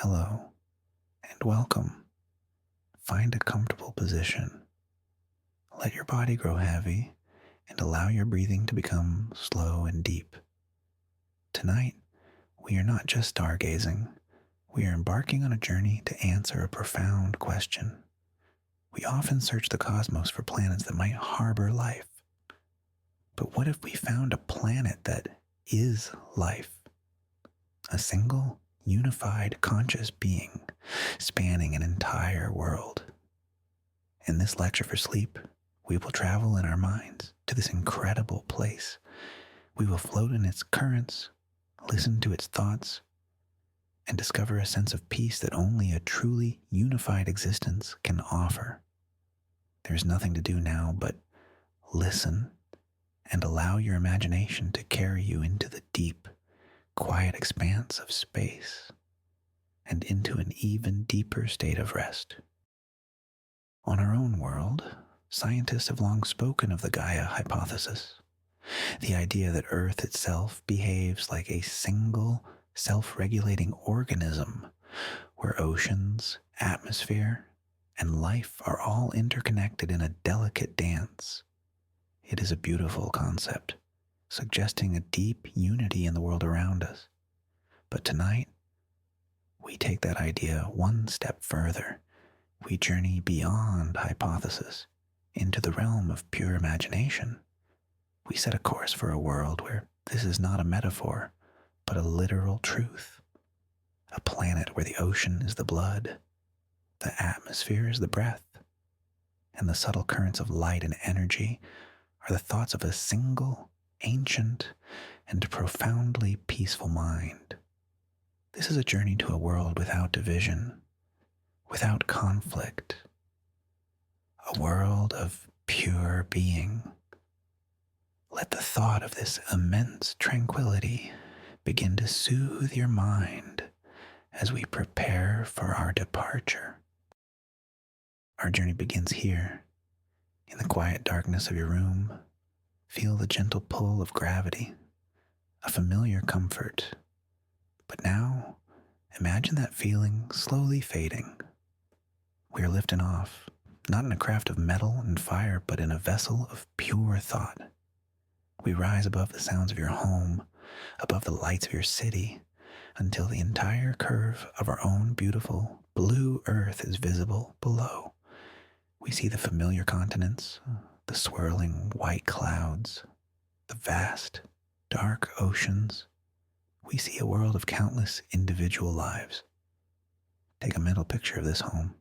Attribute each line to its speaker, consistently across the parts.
Speaker 1: Hello and welcome. Find a comfortable position. Let your body grow heavy and allow your breathing to become slow and deep. Tonight, we are not just stargazing, we are embarking on a journey to answer a profound question. We often search the cosmos for planets that might harbor life. But what if we found a planet that is life? A single, unified, conscious being spanning an entire world. In this lecture for sleep, we will travel in our minds to this incredible place. We will float in its currents, listen to its thoughts, and discover a sense of peace that only a truly unified existence can offer. There's nothing to do now but listen and allow your imagination to carry you into the deep, quiet expanse of space and into an even deeper state of rest. On our own world, scientists have long spoken of the Gaia hypothesis, the idea that Earth itself behaves like a single, self-regulating organism where oceans, atmosphere, and life are all interconnected in a delicate dance. It is a beautiful concept, suggesting a deep unity in the world around us. But tonight, we take that idea one step further. We journey beyond hypothesis into the realm of pure imagination. We set a course for a world where this is not a metaphor, but a literal truth. A planet where the ocean is the blood, the atmosphere is the breath, and the subtle currents of light and energy are the thoughts of a single, ancient, and profoundly peaceful mind. This is a journey to a world without division, without conflict, a world of pure being. Let the thought of this immense tranquility begin to soothe your mind as we prepare for our departure. Our journey begins here, in the quiet darkness of your room. Feel the gentle pull of gravity, a familiar comfort. But now, imagine that feeling slowly fading. We are lifting off, not in a craft of metal and fire, but in a vessel of pure thought. We rise above the sounds of your home, above the lights of your city, until the entire curve of our own beautiful blue earth is visible below. We see the familiar continents, the swirling white clouds, the vast, dark oceans. We see a world of countless individual lives. Take a mental picture of this home,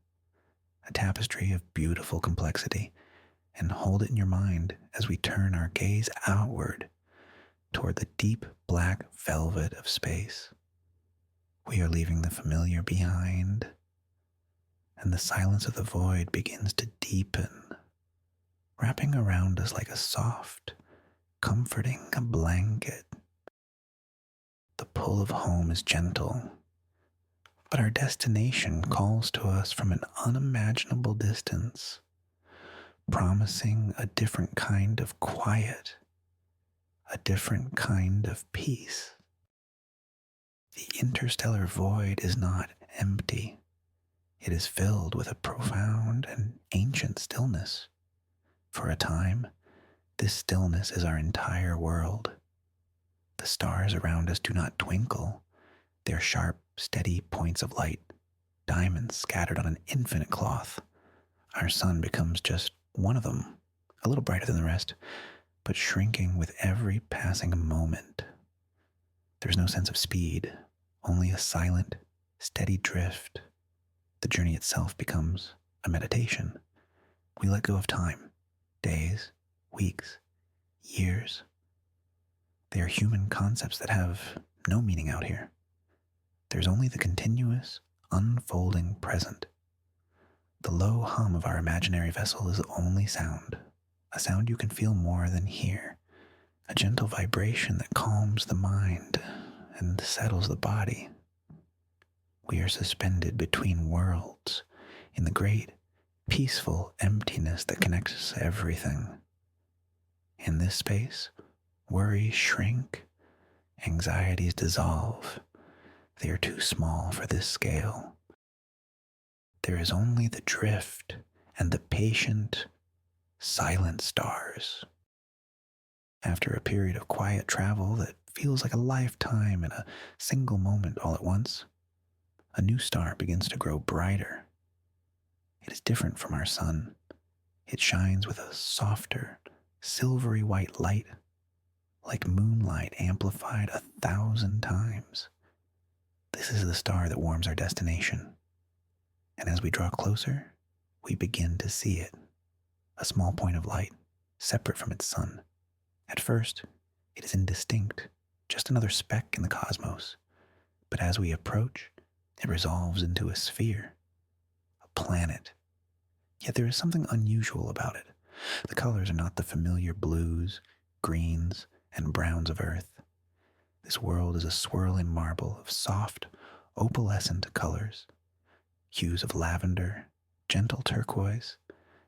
Speaker 1: a tapestry of beautiful complexity, and hold it in your mind as we turn our gaze outward toward the deep black velvet of space. We are leaving the familiar behind, and the silence of the void begins to deepen, wrapping around us like a soft, comforting blanket. The pull of home is gentle, but our destination calls to us from an unimaginable distance, promising a different kind of quiet, a different kind of peace. The interstellar void is not empty. It is filled with a profound and ancient stillness. For a time, this stillness is our entire world. The stars around us do not twinkle. They are sharp, steady points of light, diamonds scattered on an infinite cloth. Our sun becomes just one of them, a little brighter than the rest, but shrinking with every passing moment. There's no sense of speed, only a silent, steady drift. The journey itself becomes a meditation. We let go of time, days, weeks, years. They are human concepts that have no meaning out here. There's only the continuous, unfolding present. The low hum of our imaginary vessel is the only sound, a sound you can feel more than hear, a gentle vibration that calms the mind and settles the body. We are suspended between worlds in the great, peaceful emptiness that connects everything. In this space, worries shrink, anxieties dissolve, They are too small for this scale. There is only the drift and the patient, silent stars. After a period of quiet travel that feels like a lifetime in a single moment all at once, a new star begins to grow brighter. It is different from our sun. It shines with a softer, silvery white light, like moonlight amplified 1,000 times. This is the star that warms our destination. And as we draw closer, we begin to see it, a small point of light, separate from its sun. At first, it is indistinct, just another speck in the cosmos. But as we approach, it resolves into a sphere, a planet. Yet there is something unusual about it. The colors are not the familiar blues, greens, and browns of Earth. This world is a swirling marble of soft, opalescent colors, hues of lavender, gentle turquoise,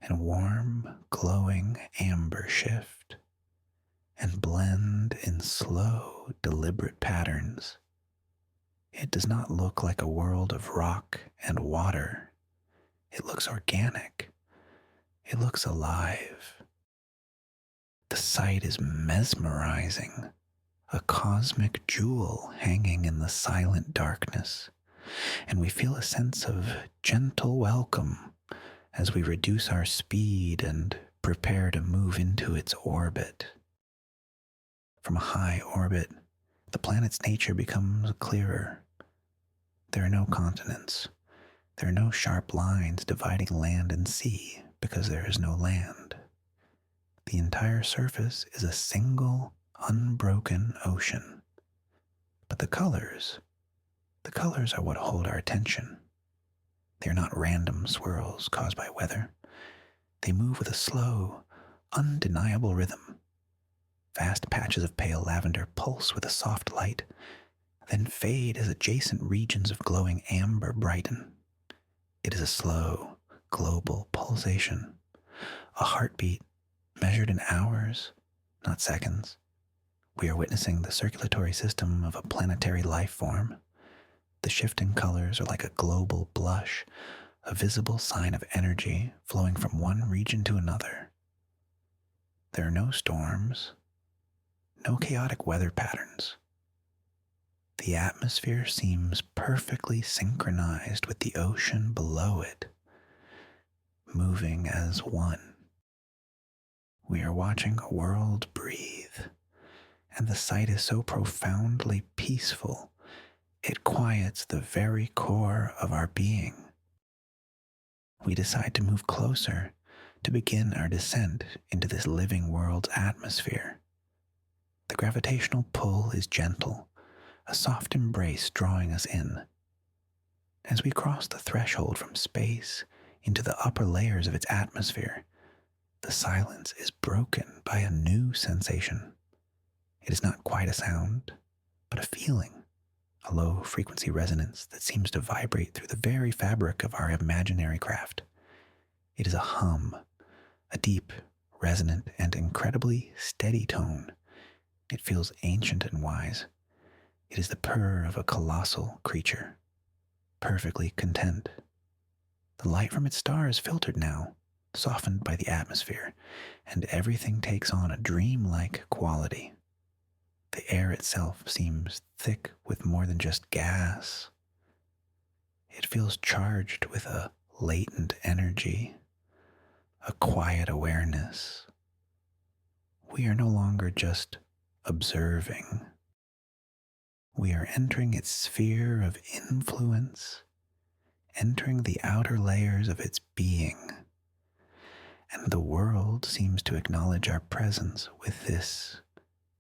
Speaker 1: and warm, glowing amber shift, and blend in slow, deliberate patterns. It does not look like a world of rock and water. It looks organic. It looks alive. The sight is mesmerizing, a cosmic jewel hanging in the silent darkness, and we feel a sense of gentle welcome as we reduce our speed and prepare to move into its orbit. From a high orbit, the planet's nature becomes clearer. There are no continents. There are no sharp lines dividing land and sea because there is no land. The entire surface is a single, unbroken ocean. But the colors are what hold our attention. They are not random swirls caused by weather. They move with a slow, undeniable rhythm. Vast patches of pale lavender pulse with a soft light, then fade as adjacent regions of glowing amber brighten. It is a slow, global pulsation, a heartbeat measured in hours, not seconds. We are witnessing the circulatory system of a planetary life form. The shifting colors are like a global blush, a visible sign of energy flowing from one region to another. There are no storms, no chaotic weather patterns. The atmosphere seems perfectly synchronized with the ocean below it, moving as one. We are watching a world breathe, and the sight is so profoundly peaceful, it quiets the very core of our being. We decide to move closer to begin our descent into this living world's atmosphere. The gravitational pull is gentle, a soft embrace drawing us in. As we cross the threshold from space into the upper layers of its atmosphere, the silence is broken by a new sensation. It is not quite a sound, but a feeling, a low-frequency resonance that seems to vibrate through the very fabric of our imaginary craft. It is a hum, a deep, resonant, and incredibly steady tone. It feels ancient and wise. It is the purr of a colossal creature, perfectly content. The light from its star is filtered now, softened by the atmosphere, and everything takes on a dreamlike quality. The air itself seems thick with more than just gas. It feels charged with a latent energy, a quiet awareness. We are no longer just observing. We are entering its sphere of influence, entering the outer layers of its being, and the world seems to acknowledge our presence with this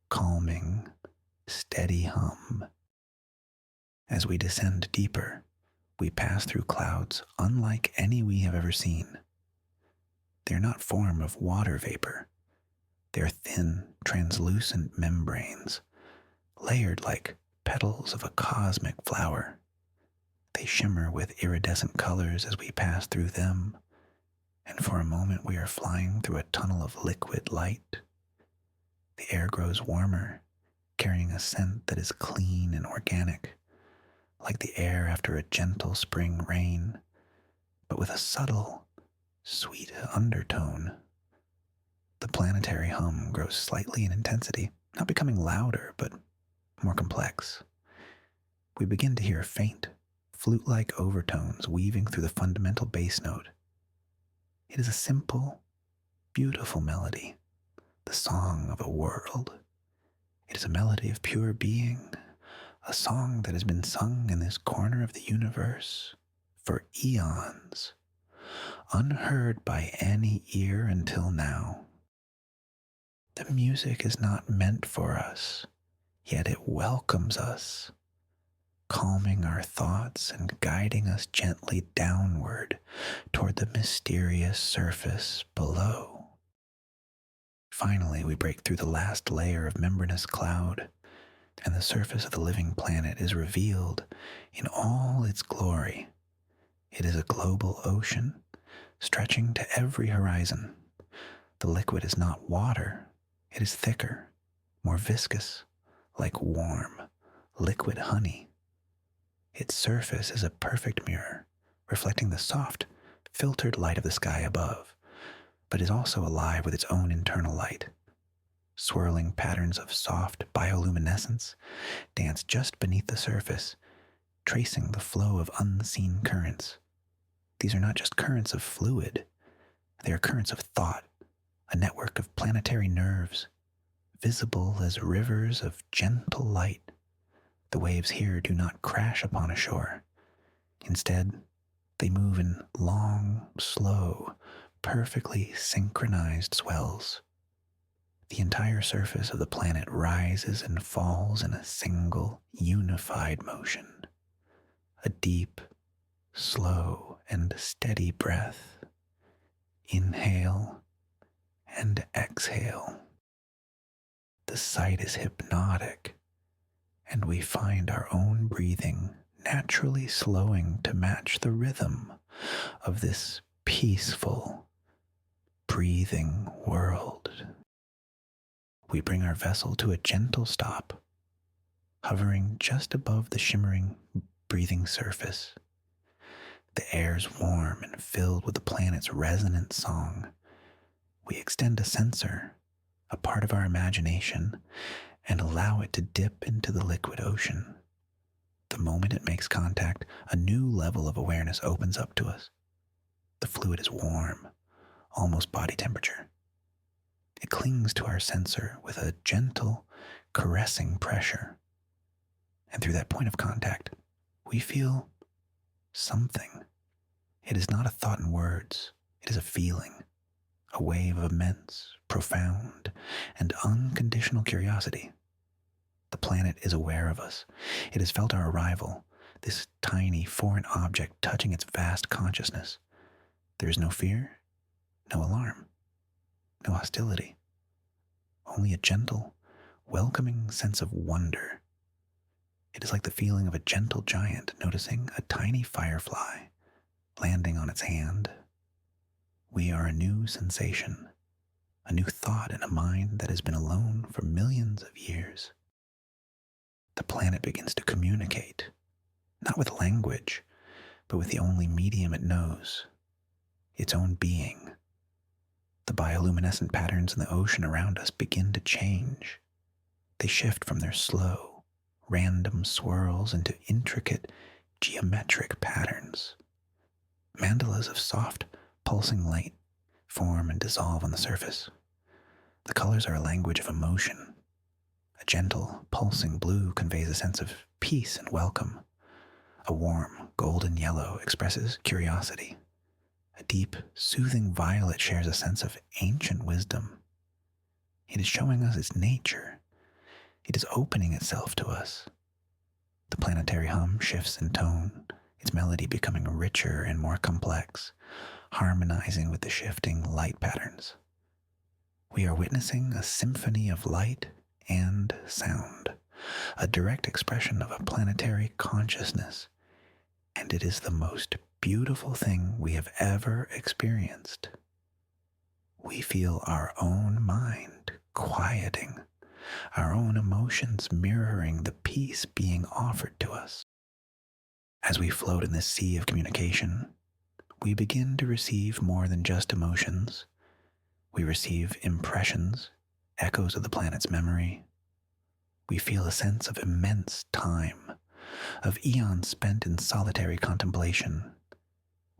Speaker 1: calming, steady hum. As we descend deeper, we pass through clouds unlike any we have ever seen. They are not formed of water vapor. They are thin, translucent membranes, layered like petals of a cosmic flower. They shimmer with iridescent colors as we pass through them, and for a moment we are flying through a tunnel of liquid light. The air grows warmer, carrying a scent that is clean and organic, like the air after a gentle spring rain, but with a subtle, sweet undertone. The planetary hum grows slightly in intensity, not becoming louder, but more complex. We begin to hear faint, flute-like overtones weaving through the fundamental bass note. It is a simple, beautiful melody, the song of a world. It is a melody of pure being, a song that has been sung in this corner of the universe for eons, unheard by any ear until now. The music is not meant for us, yet it welcomes us, calming our thoughts and guiding us gently downward toward the mysterious surface below. Finally, we break through the last layer of membranous cloud, and the surface of the living planet is revealed in all its glory. It is a global ocean, stretching to every horizon. The liquid is not water. It is thicker, more viscous, like warm, liquid honey. Its surface is a perfect mirror, reflecting the soft, filtered light of the sky above, but is also alive with its own internal light. Swirling patterns of soft bioluminescence dance just beneath the surface, tracing the flow of unseen currents. These are not just currents of fluid, they are currents of thought, a network of planetary nerves, visible as rivers of gentle light. The waves here do not crash upon a shore. Instead, they move in long, slow, perfectly synchronized swells. The entire surface of the planet rises and falls in a single, unified motion. A deep, slow, and steady breath. Inhale and exhale. The sight is hypnotic, and we find our own breathing naturally slowing to match the rhythm of this peaceful, breathing world. We bring our vessel to a gentle stop, hovering just above the shimmering, breathing surface. The air's warm and filled with the planet's resonant song. We extend a sensor, a part of our imagination, and allow it to dip into the liquid ocean. The moment it makes contact, a new level of awareness opens up to us. The fluid is warm, almost body temperature. It clings to our sensor with a gentle, caressing pressure. And through that point of contact, we feel something. It is not a thought in words, it is a feeling, a wave of immense, profound, and unconditional curiosity. The planet is aware of us. It has felt our arrival, this tiny foreign object touching its vast consciousness. There is no fear, no alarm, no hostility, only a gentle, welcoming sense of wonder. It is like the feeling of a gentle giant noticing a tiny firefly landing on its hand. We are a new sensation, a new thought in a mind that has been alone for millions of years. The planet begins to communicate, not with language, but with the only medium it knows, its own being. The bioluminescent patterns in the ocean around us begin to change. They shift from their slow, random swirls into intricate, geometric patterns. Mandalas of soft, pulsing light form and dissolve on the surface. The colors are a language of emotion. A gentle, pulsing blue conveys a sense of peace and welcome. A warm, golden yellow expresses curiosity. A deep, soothing violet shares a sense of ancient wisdom. It is showing us its nature. It is opening itself to us. The planetary hum shifts in tone, its melody becoming richer and more complex, harmonizing with the shifting light patterns. We are witnessing a symphony of light and sound, a direct expression of a planetary consciousness, and it is the most beautiful thing we have ever experienced. We feel our own mind quieting, our own emotions mirroring the peace being offered to us. As we float in this sea of communication, we begin to receive more than just emotions. We receive impressions, echoes of the planet's memory. We feel a sense of immense time, of eons spent in solitary contemplation.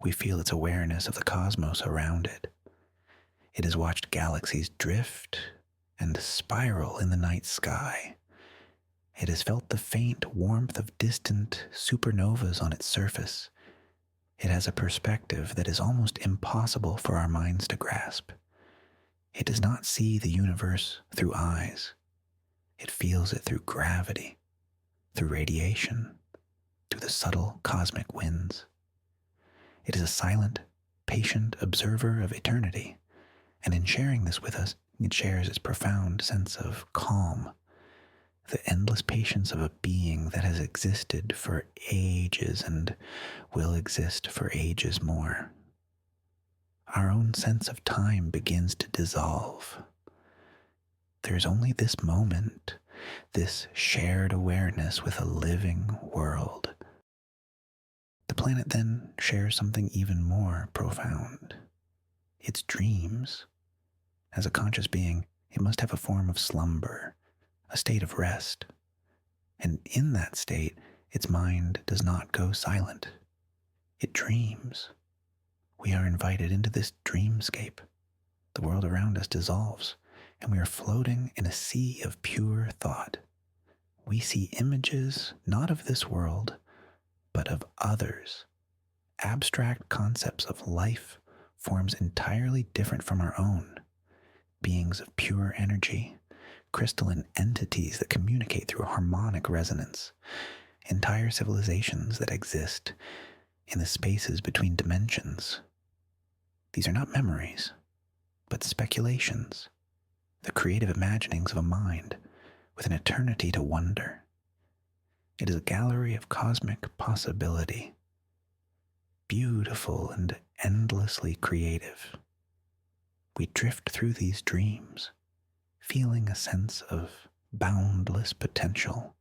Speaker 1: We feel its awareness of the cosmos around it. It has watched galaxies drift and spiral in the night sky. It has felt the faint warmth of distant supernovas on its surface. It has a perspective that is almost impossible for our minds to grasp. It does not see the universe through eyes. It feels it through gravity, through radiation, through the subtle cosmic winds. It is a silent, patient observer of eternity, and in sharing this with us, it shares its profound sense of calm, the endless patience of a being that has existed for ages and will exist for ages more. Our own sense of time begins to dissolve. There is only this moment, this shared awareness with a living world. The planet then shares something even more profound. Its dreams. As a conscious being, it must have a form of slumber, a state of rest. And in that state, its mind does not go silent. It dreams. We are invited into this dreamscape. The world around us dissolves, and we are floating in a sea of pure thought. We see images not of this world, but of others. Abstract concepts of life, forms entirely different from our own. Beings of pure energy, crystalline entities that communicate through harmonic resonance, entire civilizations that exist in the spaces between dimensions. These are not memories, but speculations, the creative imaginings of a mind with an eternity to wonder. It is a gallery of cosmic possibility, beautiful and endlessly creative. We drift through these dreams, feeling a sense of boundless potential,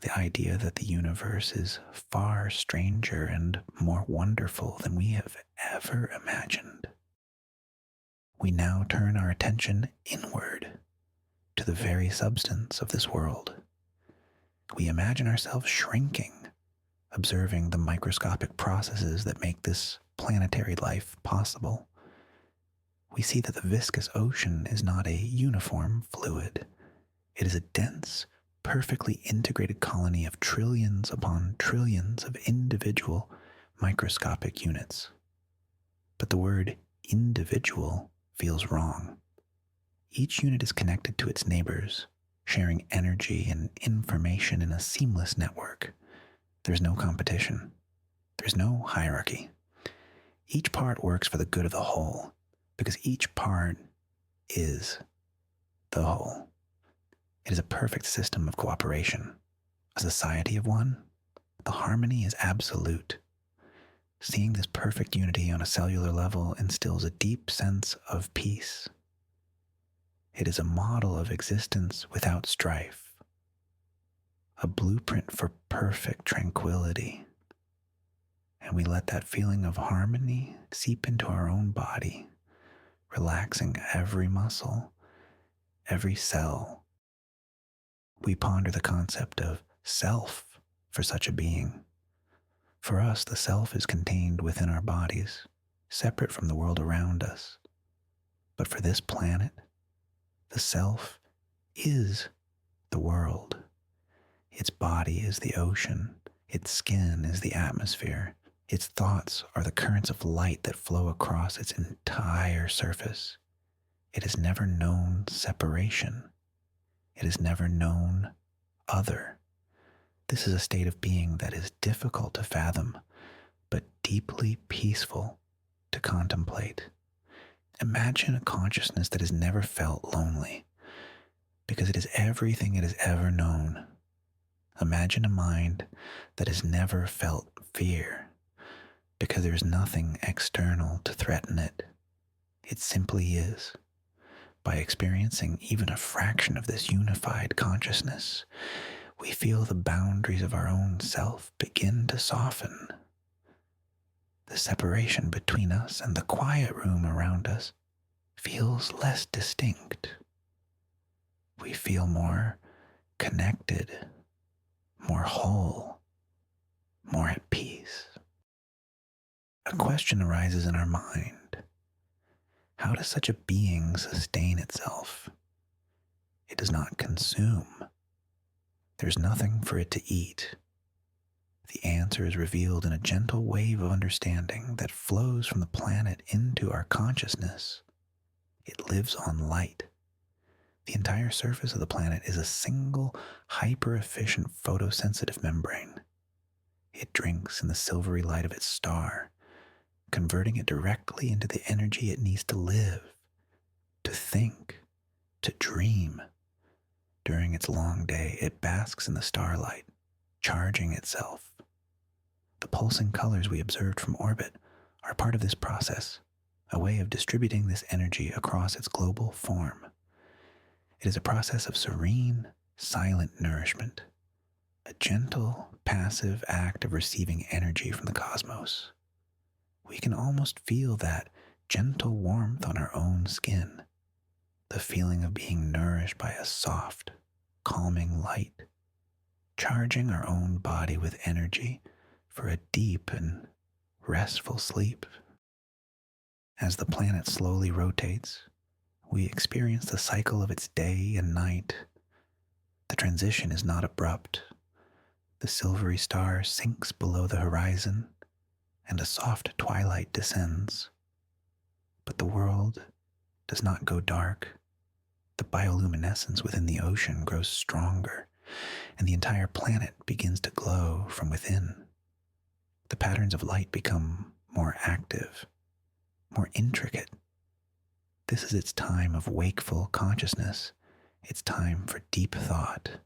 Speaker 1: the idea that the universe is far stranger and more wonderful than we have ever imagined. We now turn our attention inward to the very substance of this world. We imagine ourselves shrinking, observing the microscopic processes that make this planetary life possible. We see that the viscous ocean is not a uniform fluid. It is a dense, perfectly integrated colony of trillions upon trillions of individual microscopic units. But the word individual feels wrong. Each unit is connected to its neighbors, sharing energy and information in a seamless network. There's no competition. There's no hierarchy. Each part works for the good of the whole, because each part is the whole. It is a perfect system of cooperation. A society of one, the harmony is absolute. Seeing this perfect unity on a cellular level instills a deep sense of peace. It is a model of existence without strife, a blueprint for perfect tranquility. And we let that feeling of harmony seep into our own body, relaxing every muscle, every cell. We ponder the concept of self for such a being. For us, the self is contained within our bodies, separate from the world around us. But for this planet, the self is the world. Its body is the ocean. Its skin is the atmosphere. Its thoughts are the currents of light that flow across its entire surface. It has never known separation. It has never known other. This is a state of being that is difficult to fathom, but deeply peaceful to contemplate. Imagine a consciousness that has never felt lonely, because it is everything it has ever known. Imagine a mind that has never felt fear, because there is nothing external to threaten it. It simply is. By experiencing even a fraction of this unified consciousness, we feel the boundaries of our own self begin to soften. The separation between us and the quiet room around us feels less distinct. We feel more connected, more whole, more at peace. A question arises in our mind. How does such a being sustain itself? It does not consume. There's nothing for it to eat. The answer is revealed in a gentle wave of understanding that flows from the planet into our consciousness. It lives on light. The entire surface of the planet is a single, hyper-efficient photosensitive membrane. It drinks in the silvery light of its star, converting it directly into the energy it needs to live, to think, to dream. During its long day, it basks in the starlight, charging itself. The pulsing colors we observed from orbit are part of this process, a way of distributing this energy across its global form. It is a process of serene, silent nourishment, a gentle, passive act of receiving energy from the cosmos. We can almost feel that gentle warmth on our own skin, the feeling of being nourished by a soft, calming light, charging our own body with energy for a deep and restful sleep. As the planet slowly rotates, we experience the cycle of its day and night. The transition is not abrupt. The silvery star sinks below the horizon, and a soft twilight descends. But the world does not go dark. The bioluminescence within the ocean grows stronger, and the entire planet begins to glow from within. The patterns of light become more active, more intricate. This is its time of wakeful consciousness, its time for deep thought.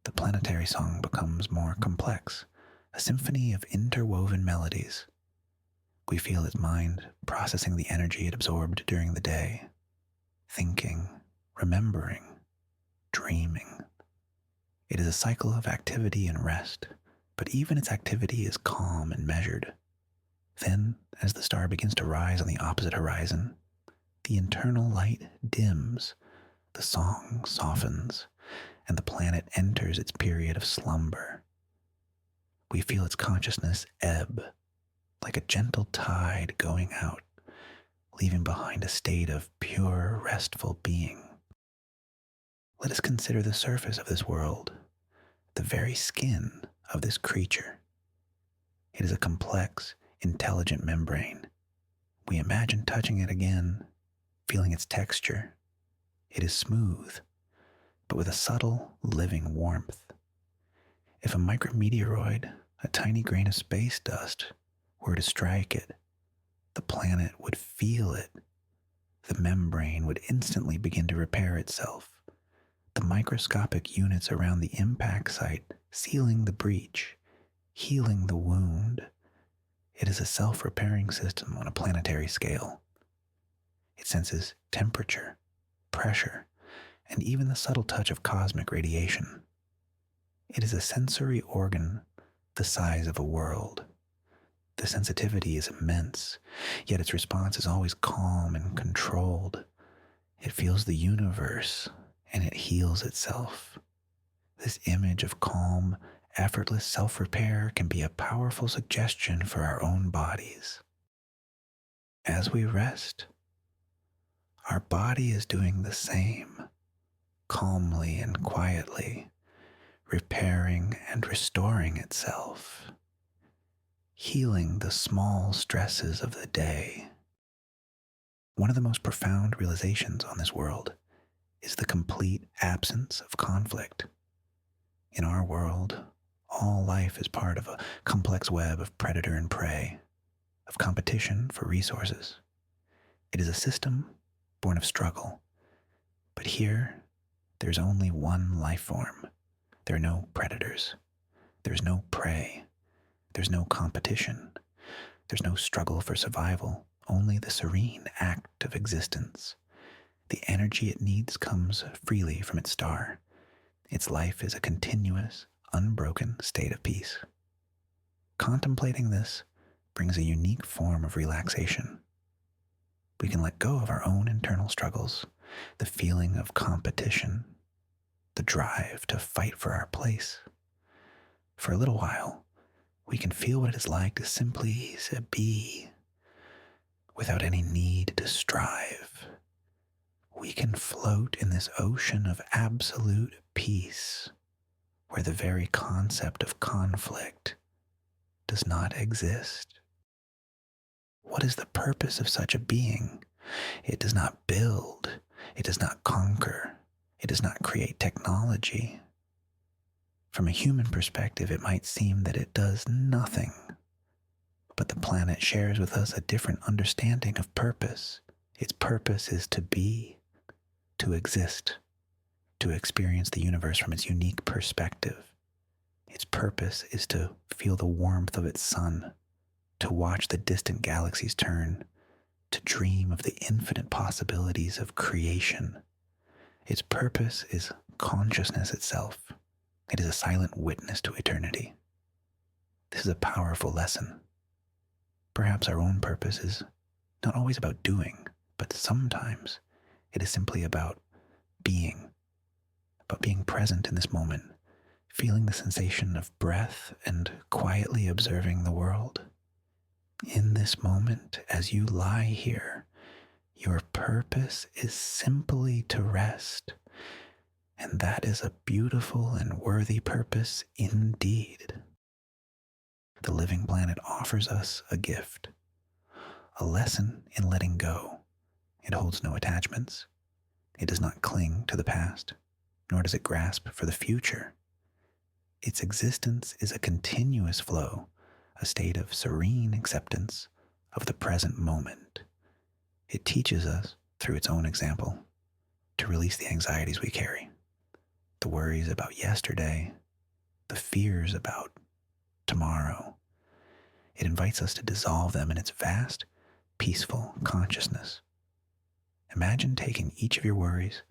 Speaker 1: The planetary song becomes more complex, a symphony of interwoven melodies. We feel its mind processing the energy it absorbed during the day, thinking, remembering, dreaming. It is a cycle of activity and rest, but even its activity is calm and measured. Then, as the star begins to rise on the opposite horizon, the internal light dims, the song softens, and the planet enters its period of slumber. We feel its consciousness ebb, like a gentle tide going out, leaving behind a state of pure, restful being. Let us consider the surface of this world, the very skin of this creature. It is a complex, intelligent membrane. We imagine touching it again, feeling its texture. It is smooth, but with a subtle, living warmth. If a micrometeoroid, a tiny grain of space dust, were to strike it, the planet would feel it. The membrane would instantly begin to repair itself. The microscopic units around the impact site sealing the breach, healing the wound. It is a self-repairing system on a planetary scale. It senses temperature, pressure, and even the subtle touch of cosmic radiation. It is a sensory organ the size of a world. The sensitivity is immense, yet its response is always calm and controlled. It feels the universe, and it heals itself. This image of calm, effortless self-repair can be a powerful suggestion for our own bodies. As we rest, our body is doing the same, calmly and quietly, repairing and restoring itself, healing the small stresses of the day. One of the most profound realizations on this world is the complete absence of conflict. In our world, all life is part of a complex web of predator and prey, of competition for resources. It is a system born of struggle. But here, there's only one life form. There are no predators. There's no prey. There's no competition. There's no struggle for survival, only the serene act of existence. The energy it needs comes freely from its star. Its life is a continuous, unbroken state of peace. Contemplating this brings a unique form of relaxation. We can let go of our own internal struggles, the feeling of competition, the drive to fight for our place. For a little while, we can feel what it is like to simply be without any need to strive. We can float in this ocean of absolute peace, where the very concept of conflict does not exist. What is the purpose of such a being? It does not build, it does not conquer, it does not create technology. From a human perspective, it might seem that it does nothing, but the planet shares with us a different understanding of purpose. Its purpose is to be, to exist, to experience the universe from its unique perspective. Its purpose is to feel the warmth of its sun, to watch the distant galaxies turn, to dream of the infinite possibilities of creation. Its purpose is consciousness itself. It is a silent witness to eternity. This is a powerful lesson. Perhaps our own purpose is not always about doing, but sometimes it is simply about being present in this moment, feeling the sensation of breath and quietly observing the world. In this moment, as you lie here, your purpose is simply to rest. And that is a beautiful and worthy purpose indeed. The living planet offers us a gift, a lesson in letting go. It holds no attachments. It does not cling to the past, nor does it grasp for the future. Its existence is a continuous flow, a state of serene acceptance of the present moment. It teaches us, through its own example, to release the anxieties we carry, the worries about yesterday, the fears about tomorrow. It invites us to dissolve them in its vast, peaceful consciousness. Imagine taking each of your worries,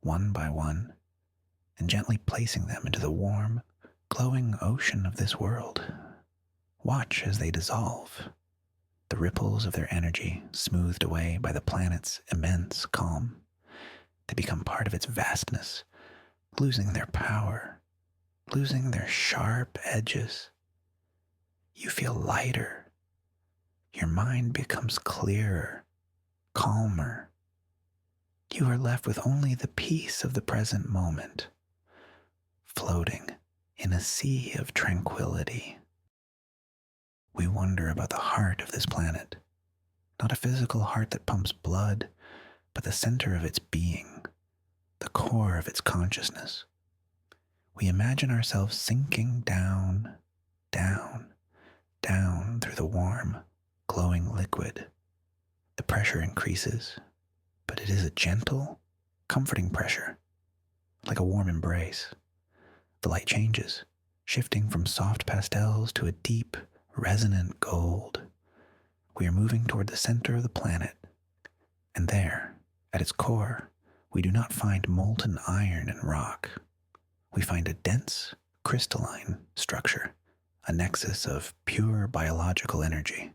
Speaker 1: one by one, and gently placing them into the warm, glowing ocean of this world. Watch as they dissolve, the ripples of their energy smoothed away by the planet's immense calm. They become part of its vastness, losing their power, losing their sharp edges. You feel lighter. Your mind becomes clearer, calmer. You are left with only the peace of the present moment, floating in a sea of tranquility. We wonder about the heart of this planet, not a physical heart that pumps blood, but the center of its being, the core of its consciousness. We imagine ourselves sinking down, down, down through the warm, glowing liquid. The pressure increases, but it is a gentle, comforting pressure, like a warm embrace. The light changes, shifting from soft pastels to a deep, resonant gold. We are moving toward the center of the planet, and there, at its core, we do not find molten iron and rock. We find a dense, crystalline structure, a nexus of pure biological energy.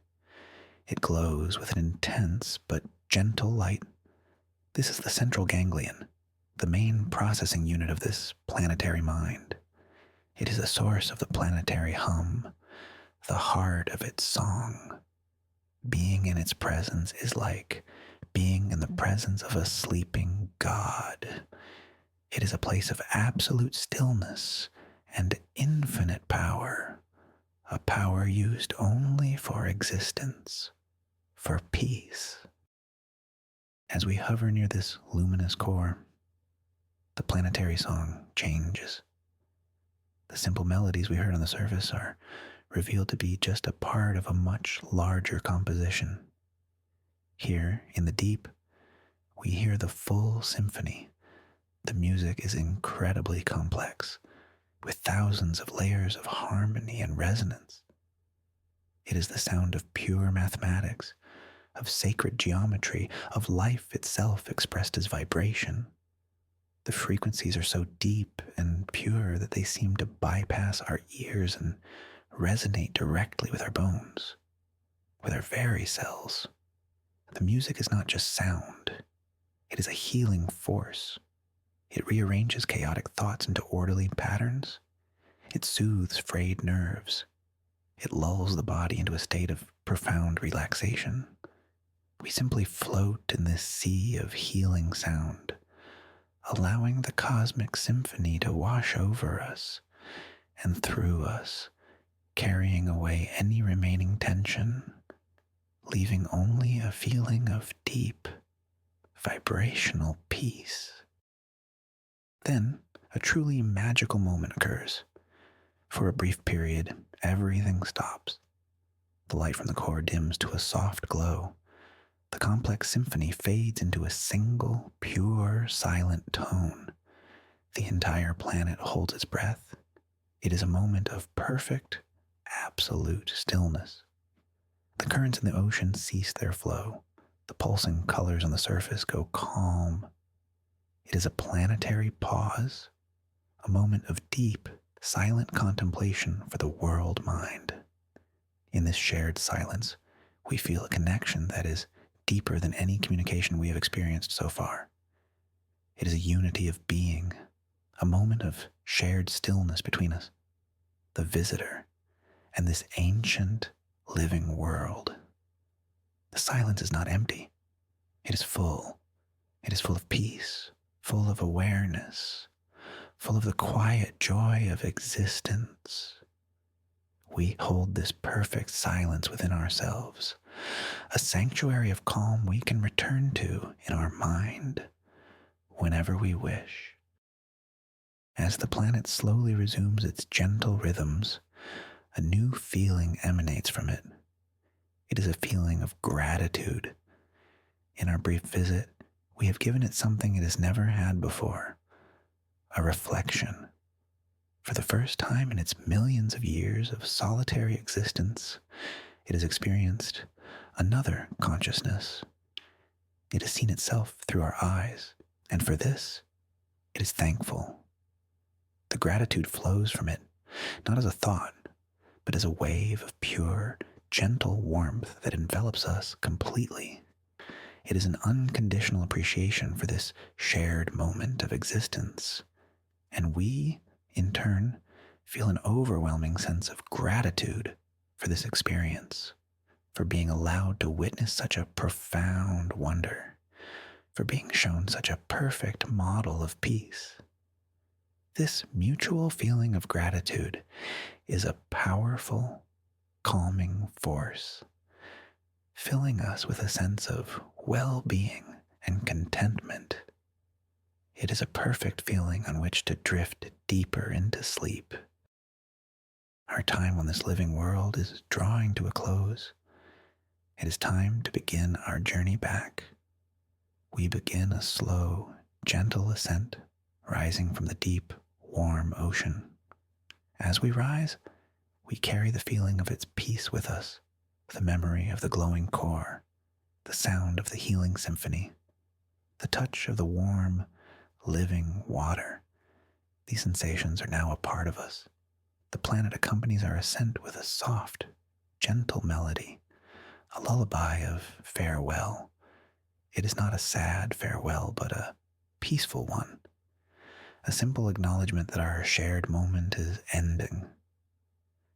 Speaker 1: It glows with an intense but gentle light. This is the central ganglion, the main processing unit of this planetary mind. It is the source of the planetary hum, the heart of its song. Being in its presence is like being in the presence of a sleeping god. It is a place of absolute stillness and infinite power, a power used only for existence, for peace. As we hover near this luminous core, the planetary song changes. The simple melodies we heard on the surface are revealed to be just a part of a much larger composition. Here, in the deep, we hear the full symphony. The music is incredibly complex, with thousands of layers of harmony and resonance. It is the sound of pure mathematics, of sacred geometry, of life itself expressed as vibration. The frequencies are so deep and pure that they seem to bypass our ears and resonate directly with our bones, with our very cells. The music is not just sound, it is a healing force. It rearranges chaotic thoughts into orderly patterns. It soothes frayed nerves. It lulls the body into a state of profound relaxation. We simply float in this sea of healing sound, allowing the cosmic symphony to wash over us and through us, carrying away any remaining tension, leaving only a feeling of deep, vibrational peace. Then, a truly magical moment occurs. For a brief period, everything stops. The light from the core dims to a soft glow. The complex symphony fades into a single, pure, silent tone. The entire planet holds its breath. It is a moment of perfect, absolute stillness. The currents in the ocean cease their flow. The pulsing colors on the surface go calm. It is a planetary pause, a moment of deep, silent contemplation for the world mind. In this shared silence, we feel a connection that is deeper than any communication we have experienced so far. It is a unity of being, a moment of shared stillness between us, the visitor, and this ancient, living world. The silence is not empty. It is full. It is full of peace, full of awareness, full of the quiet joy of existence. We hold this perfect silence within ourselves, a sanctuary of calm we can return to in our mind whenever we wish. As the planet slowly resumes its gentle rhythms, a new feeling emanates from it. It is a feeling of gratitude. In our brief visit, we have given it something it has never had before, a reflection. For the first time in its millions of years of solitary existence, it has experienced another consciousness. It has seen itself through our eyes, and for this, it is thankful. The gratitude flows from it, not as a thought, but as a wave of pure, gentle warmth that envelops us completely. It is an unconditional appreciation for this shared moment of existence, and we, in turn, feel an overwhelming sense of gratitude for this experience, for being allowed to witness such a profound wonder, for being shown such a perfect model of peace. This mutual feeling of gratitude is a powerful, calming force, filling us with a sense of well-being and contentment. It is a perfect feeling on which to drift deeper into sleep. Our time on this living world is drawing to a close. It is time to begin our journey back. We begin a slow, gentle ascent, rising from the deep, warm ocean. As we rise, we carry the feeling of its peace with us, the memory of the glowing core, the sound of the healing symphony, the touch of the warm, living water. These sensations are now a part of us. The planet accompanies our ascent with a soft, gentle melody, a lullaby of farewell. It is not a sad farewell, but a peaceful one, a simple acknowledgement that our shared moment is ending.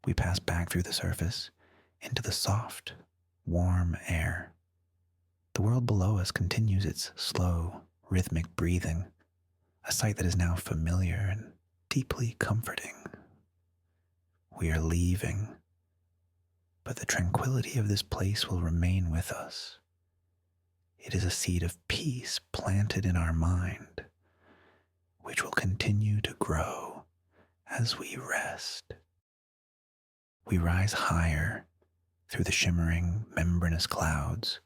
Speaker 1: We pass back through the surface into the soft, warm air. The world below us continues its slow, rhythmic breathing, a sight that is now familiar and deeply comforting. We are leaving, but the tranquility of this place will remain with us. It is a seed of peace planted in our mind, which will continue to grow as we rest. We rise higher through the shimmering, membranous clouds,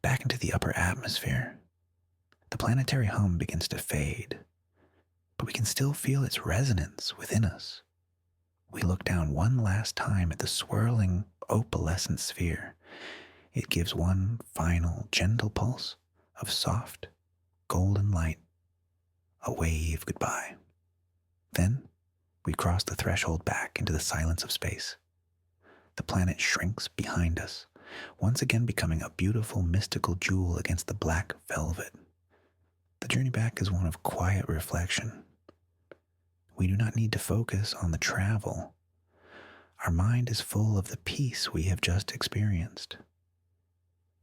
Speaker 1: back into the upper atmosphere. The planetary hum begins to fade, but we can still feel its resonance within us. We look down one last time at the swirling, opalescent sphere. It gives one final, gentle pulse of soft, golden light. a wave goodbye. Then we cross the threshold back into the silence of space. The planet shrinks behind us, once again becoming a beautiful mystical jewel against the black velvet. The journey back is one of quiet reflection. We do not need to focus on the travel. Our mind is full of the peace we have just experienced.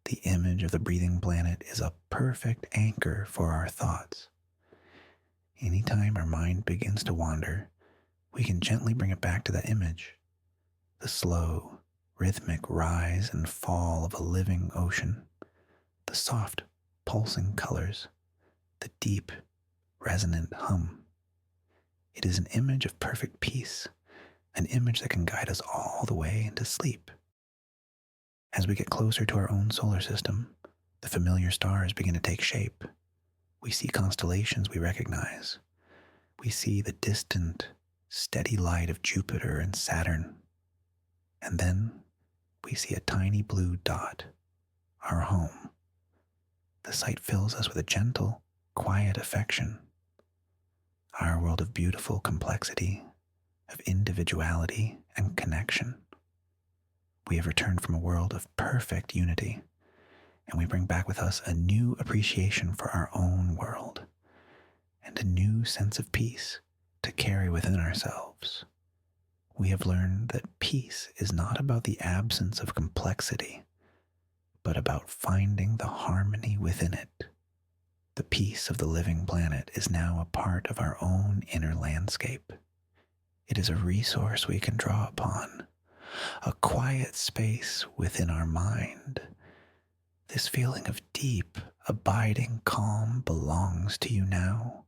Speaker 1: The image of the breathing planet is a perfect anchor for our thoughts. Anytime our mind begins to wander, we can gently bring it back to that image. The slow, rhythmic rise and fall of a living ocean, the soft, pulsing colors, the deep, resonant hum. It is an image of perfect peace, an image that can guide us all the way into sleep. As we get closer to our own solar system, the familiar stars begin to take shape. We see constellations we recognize. We see the distant, steady light of Jupiter and Saturn. And then we see a tiny blue dot, our home. The sight fills us with a gentle, quiet affection. Our world of beautiful complexity, of individuality and connection. We have returned from a world of perfect unity, and we bring back with us a new appreciation for our own world and a new sense of peace to carry within ourselves. We have learned that peace is not about the absence of complexity, but about finding the harmony within it. The peace of the living planet is now a part of our own inner landscape. It is a resource we can draw upon, a quiet space within our mind. This feeling of deep, abiding calm belongs to you now.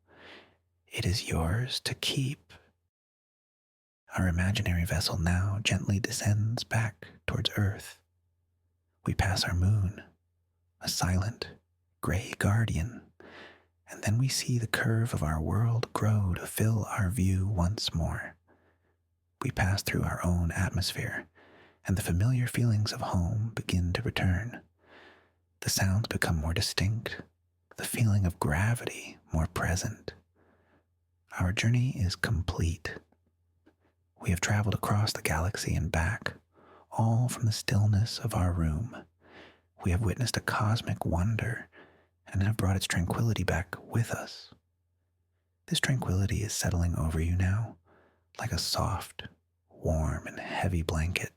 Speaker 1: It is yours to keep. Our imaginary vessel now gently descends back towards Earth. We pass our moon, a silent, gray guardian, and then we see the curve of our world grow to fill our view once more. We pass through our own atmosphere, and the familiar feelings of home begin to return. The sounds become more distinct, the feeling of gravity more present. Our journey is complete. We have traveled across the galaxy and back, all from the stillness of our room. We have witnessed a cosmic wonder and have brought its tranquility back with us. This tranquility is settling over you now, like a soft, warm, and heavy blanket.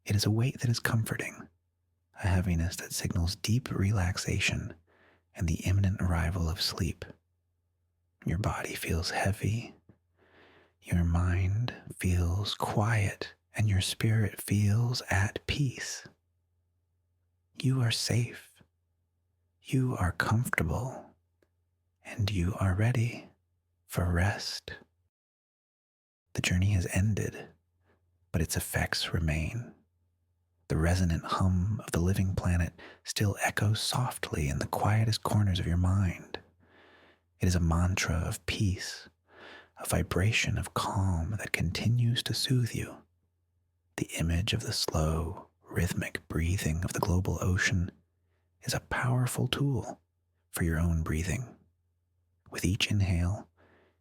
Speaker 1: It is a weight that is comforting, a heaviness that signals deep relaxation and the imminent arrival of sleep. Your body feels heavy, your mind feels quiet, and your spirit feels at peace. You are safe, you are comfortable, and you are ready for rest. The journey has ended, but its effects remain. The resonant hum of the living planet still echoes softly in the quietest corners of your mind. It is a mantra of peace, a vibration of calm that continues to soothe you. The image of the slow, rhythmic breathing of the global ocean is a powerful tool for your own breathing. With each inhale,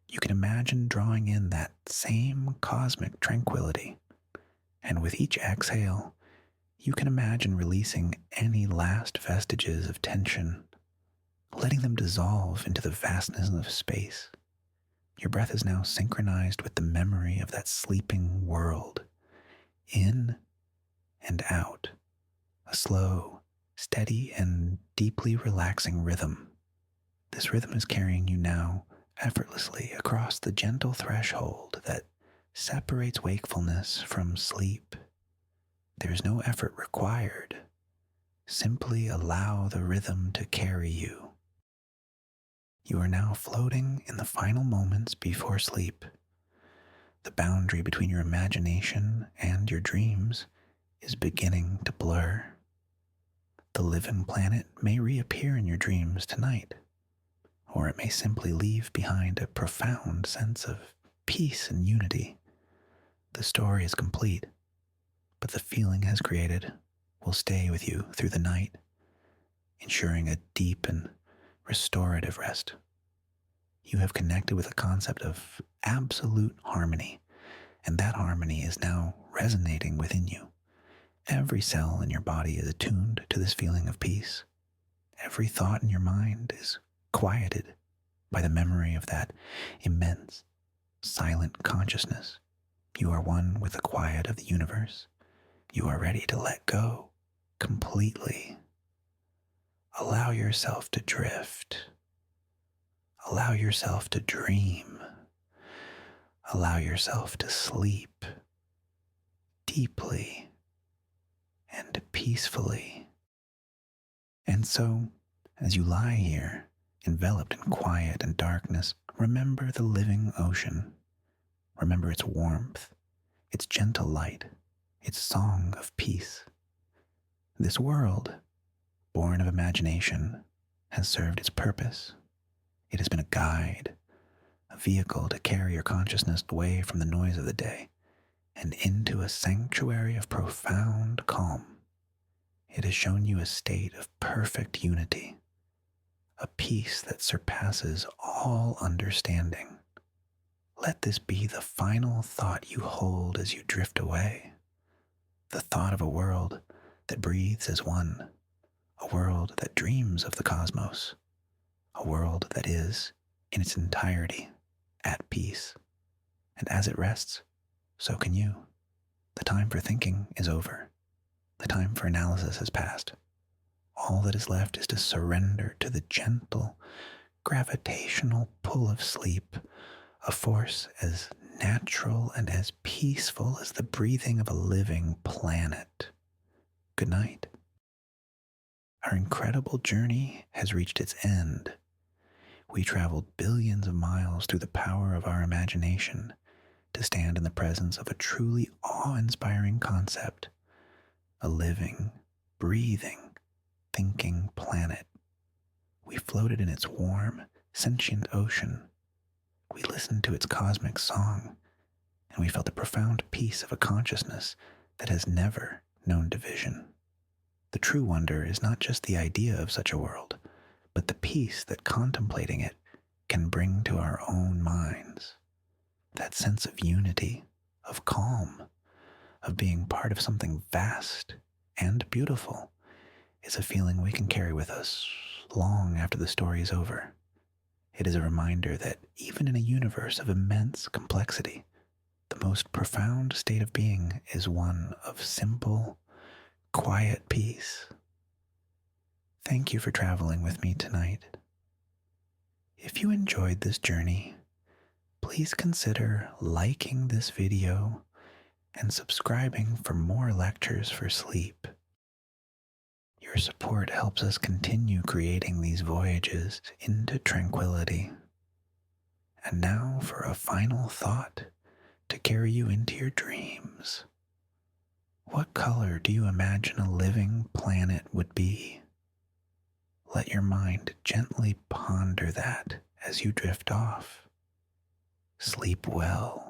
Speaker 1: you can imagine drawing in that same cosmic tranquility, and with each exhale, you can imagine releasing any last vestiges of tension, letting them dissolve into the vastness of space. Your breath is now synchronized with the memory of that sleeping world, in and out, a slow, steady, and deeply relaxing rhythm. This rhythm is carrying you now effortlessly across the gentle threshold that separates wakefulness from sleep. There is no effort required. Simply allow the rhythm to carry you. You are now floating in the final moments before sleep. The boundary between your imagination and your dreams is beginning to blur. The living planet may reappear in your dreams tonight, or it may simply leave behind a profound sense of peace and unity. The story is complete, but the feeling it has created will stay with you through the night, ensuring a deep and restorative rest. You have connected with a concept of absolute harmony, and that harmony is now resonating within you. Every cell in your body is attuned to this feeling of peace. Every thought in your mind is quieted by the memory of that immense, silent consciousness. You are one with the quiet of the universe. You are ready to let go completely. Allow yourself to drift. Allow yourself to dream. Allow yourself to sleep deeply and peacefully. And so, as you lie here, enveloped in quiet and darkness, remember the living ocean. Remember its warmth, its gentle light, its song of peace. This world, born of imagination, has served its purpose. It has been a guide, a vehicle to carry your consciousness away from the noise of the day and into a sanctuary of profound calm. It has shown you a state of perfect unity, a peace that surpasses all understanding. Let this be the final thought you hold as you drift away, the thought of a world that breathes as one, a world that dreams of the cosmos, a world that is, in its entirety, at peace. And as it rests, so can you. The time for thinking is over. The time for analysis has passed. All that is left is to surrender to the gentle, gravitational pull of sleep, a force as natural and as peaceful as the breathing of a living planet. Good night. Our incredible journey has reached its end. We traveled billions of miles through the power of our imagination to stand in the presence of a truly awe-inspiring concept, a living, breathing, thinking planet. We floated in its warm, sentient ocean. We listened to its cosmic song, and we felt the profound peace of a consciousness that has never known division. The true wonder is not just the idea of such a world, but the peace that contemplating it can bring to our own minds. That sense of unity, of calm, of being part of something vast and beautiful is a feeling we can carry with us long after the story is over. It is a reminder that even in a universe of immense complexity, the most profound state of being is one of simple, quiet peace. Thank you for traveling with me tonight. If you enjoyed this journey, please consider liking this video and subscribing for more lectures for sleep. Your support helps us continue creating these voyages into tranquility. And now for a final thought to carry you into your dreams. What color do you imagine a living planet would be? Let your mind gently ponder that as you drift off. Sleep well.